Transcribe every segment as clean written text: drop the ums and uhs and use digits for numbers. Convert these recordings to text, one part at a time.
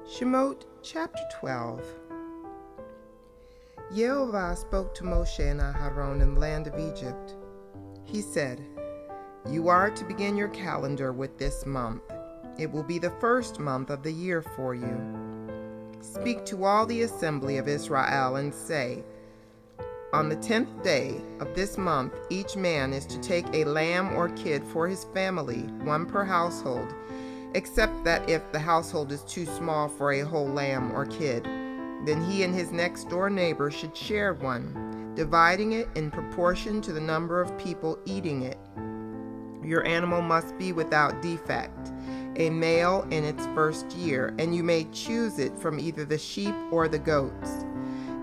Shemot chapter 12. Yehovah spoke to Moshe and Aharon in the land of Egypt. He said, "You are to begin your calendar with this month. It will be the first month of the year for you. Speak to all the assembly of Israel and say, on the 10th day of this month, each man is to take a lamb or kid for his family, one per household, except that if the household is too small for a whole lamb or kid, then he and his next-door neighbor should share one, dividing it in proportion to the number of people eating it. Your animal must be without defect, a male in its first year, and you may choose it from either the sheep or the goats.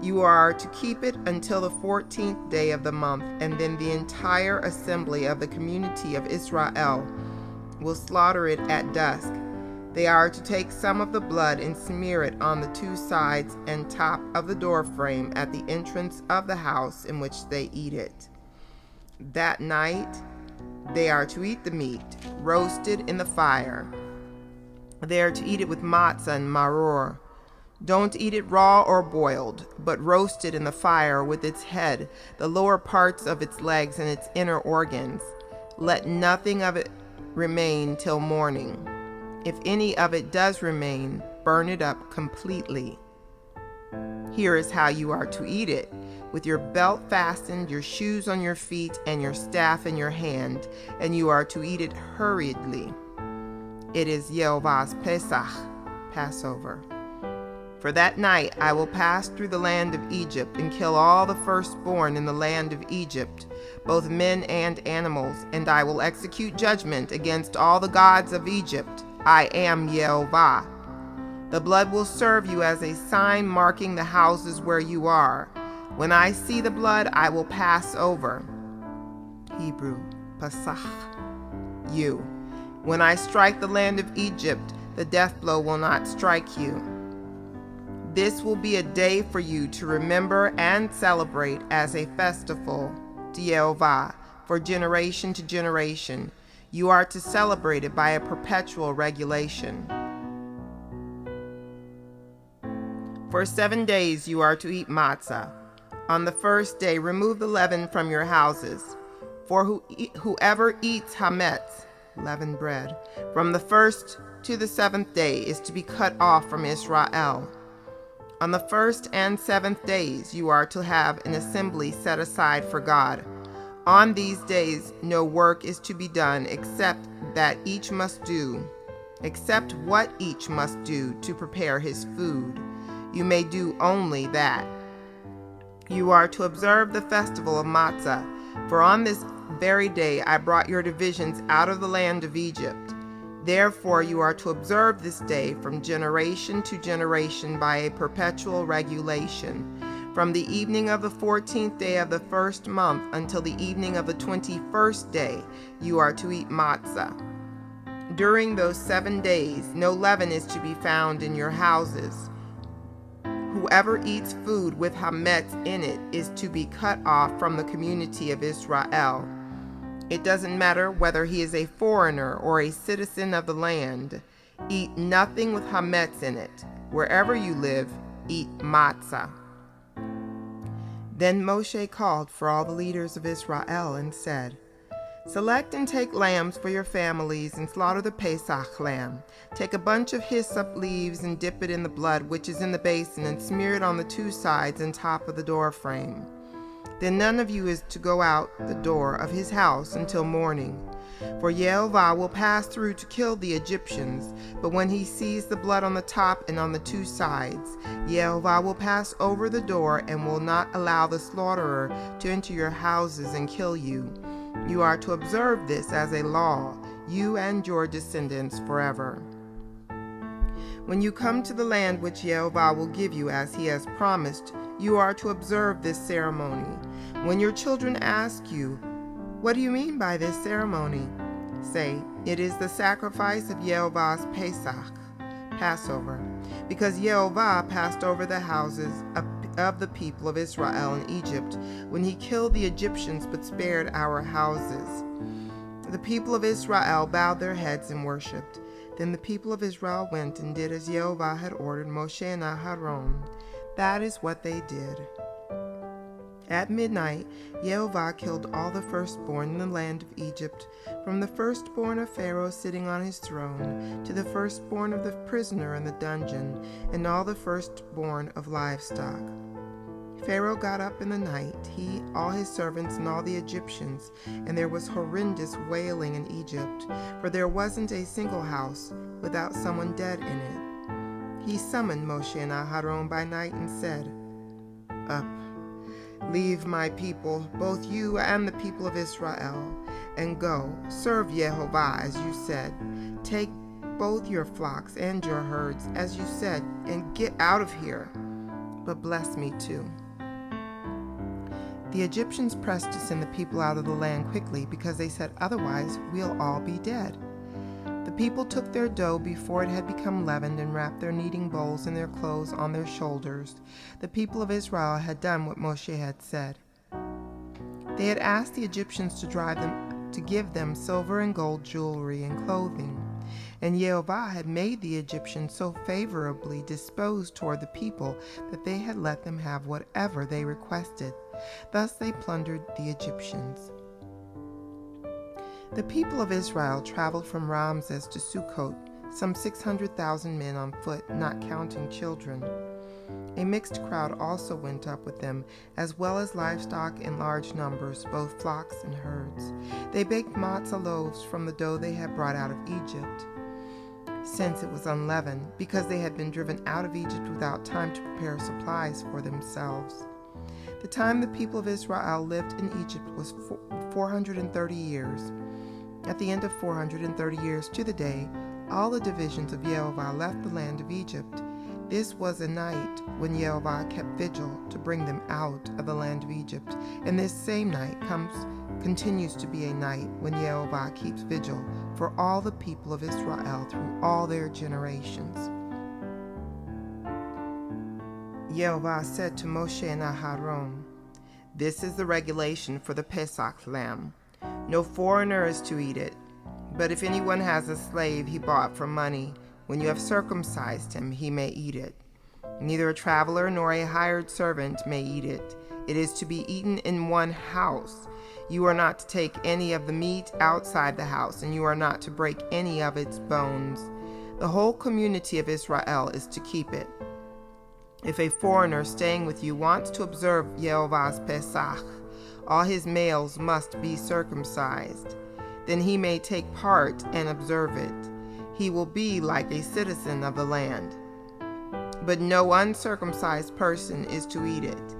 You are to keep it until the 14th day of the month, and then the entire assembly of the community of Israel will slaughter it at dusk. They are to take some of the blood and smear it on the two sides and top of the doorframe at the entrance of the house in which they eat it. That night they are to eat the meat, roasted in the fire. They are to eat it with matzah and maror. Don't eat it raw or boiled, but roast it in the fire with its head, the lower parts of its legs, and its inner organs. Let nothing of it remain till morning. If any of it does remain, burn it up completely. Here is how you are to eat it: with your belt fastened, your shoes on your feet, and your staff in your hand, and you are to eat it hurriedly. It is Yehovah's Pesach, Passover. For that night I will pass through the land of Egypt and kill all the firstborn in the land of Egypt, both men and animals, and I will execute judgment against all the gods of Egypt. I am Yehovah. The blood will serve you as a sign marking the houses where you are. When I see the blood, I will pass over. Hebrew, Pasach, you. When I strike the land of Egypt, the death blow will not strike you. This will be a day for you to remember and celebrate as a festival to Yehovah for generation to generation. You are to celebrate it by a perpetual regulation. For 7 days you are to eat matzah. On the first day remove the leaven from your houses. For whoever eats hametz, leavened bread, from the first to the 7th day is to be cut off from Israel. On the 1st and 7th days you are to have an assembly set aside for God. On these days no work is to be done except what each must do to prepare his food. You may do only that. You are to observe the festival of matzah, for on this very day I brought your divisions out of the land of Egypt. Therefore you are to observe this day from generation to generation by a perpetual regulation. From the evening of the 14th day of the first month until the evening of the 21st day, you are to eat matzah. During those 7 days, no leaven is to be found in your houses. Whoever eats food with hametz in it is to be cut off from the community of Israel. It doesn't matter whether he is a foreigner or a citizen of the land. Eat nothing with hametz in it. Wherever you live, eat matzah. Then Moshe called for all the leaders of Israel and said, "Select and take lambs for your families and slaughter the Pesach lamb. Take a bunch of hyssop leaves and dip it in the blood which is in the basin and smear it on the two sides and top of the door frame. Then none of you is to go out the door of his house until morning. For Yehovah will pass through to kill the Egyptians, but when he sees the blood on the top and on the two sides, Yehovah will pass over the door and will not allow the slaughterer to enter your houses and kill you. You are to observe this as a law, you and your descendants forever. When you come to the land which Yehovah will give you as he has promised, you are to observe this ceremony. When your children ask you, 'What do you mean by this ceremony?' say, 'It is the sacrifice of Yehovah's Pesach, Passover, because Yehovah passed over the houses of the people of Israel in Egypt when he killed the Egyptians but spared our houses.' The people of Israel bowed their heads and worshipped. Then the people of Israel went and did as Yehovah had ordered Moshe and Aharon. That is what they did. At midnight, Yehovah killed all the firstborn in the land of Egypt, from the firstborn of Pharaoh sitting on his throne, to the firstborn of the prisoner in the dungeon, and all the firstborn of livestock. Pharaoh got up in the night, he, all his servants, and all the Egyptians, and there was horrendous wailing in Egypt, for there wasn't a single house without someone dead in it. He summoned Moshe and Aharon by night and said, "Up, leave my people, both you and the people of Israel, and go, serve Yehovah as you said. Take both your flocks and your herds as you said, and get out of here. But bless me too." The Egyptians pressed to send the people out of the land quickly because they said, "Otherwise we'll all be dead." The people took their dough before it had become leavened and wrapped their kneading bowls and their clothes on their shoulders. The people of Israel had done what Moshe had said. They had asked the Egyptians to give them silver and gold jewelry and clothing. And Yehovah had made the Egyptians so favorably disposed toward the people that they had let them have whatever they requested. Thus they plundered the Egyptians. The people of Israel traveled from Ramses to Sukkot, some 600,000 men on foot, not counting children. A mixed crowd also went up with them, as well as livestock in large numbers, both flocks and herds. They baked matzah loaves from the dough they had brought out of Egypt, since it was unleavened, because they had been driven out of Egypt without time to prepare supplies for themselves. The time the people of Israel lived in Egypt was 430 years. At the end of 430 years to the day, all the divisions of Yehovah left the land of Egypt. This was a night when Yehovah kept vigil to bring them out of the land of Egypt, and this same night continues to be a night when Yehovah keeps vigil for all the people of Israel through all their generations. Yehovah said to Moshe and Aharon, "This is the regulation for the Pesach lamb. No foreigner is to eat it, but if anyone has a slave he bought for money, when you have circumcised him, he may eat it. Neither a traveler nor a hired servant may eat it. It is to be eaten in one house. You are not to take any of the meat outside the house, and you are not to break any of its bones. The whole community of Israel is to keep it. If a foreigner staying with you wants to observe Yehovah's Pesach, all his males must be circumcised. Then he may take part and observe it. He will be like a citizen of the land. But no uncircumcised person is to eat it.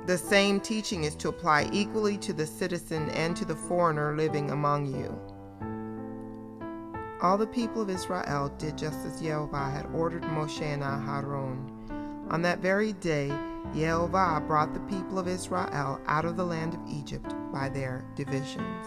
The same teaching is to apply equally to the citizen and to the foreigner living among you." All the people of Israel did just as Yehovah had ordered Moshe and Aharon. On that very day, Yehovah brought the people of Israel out of the land of Egypt by their divisions.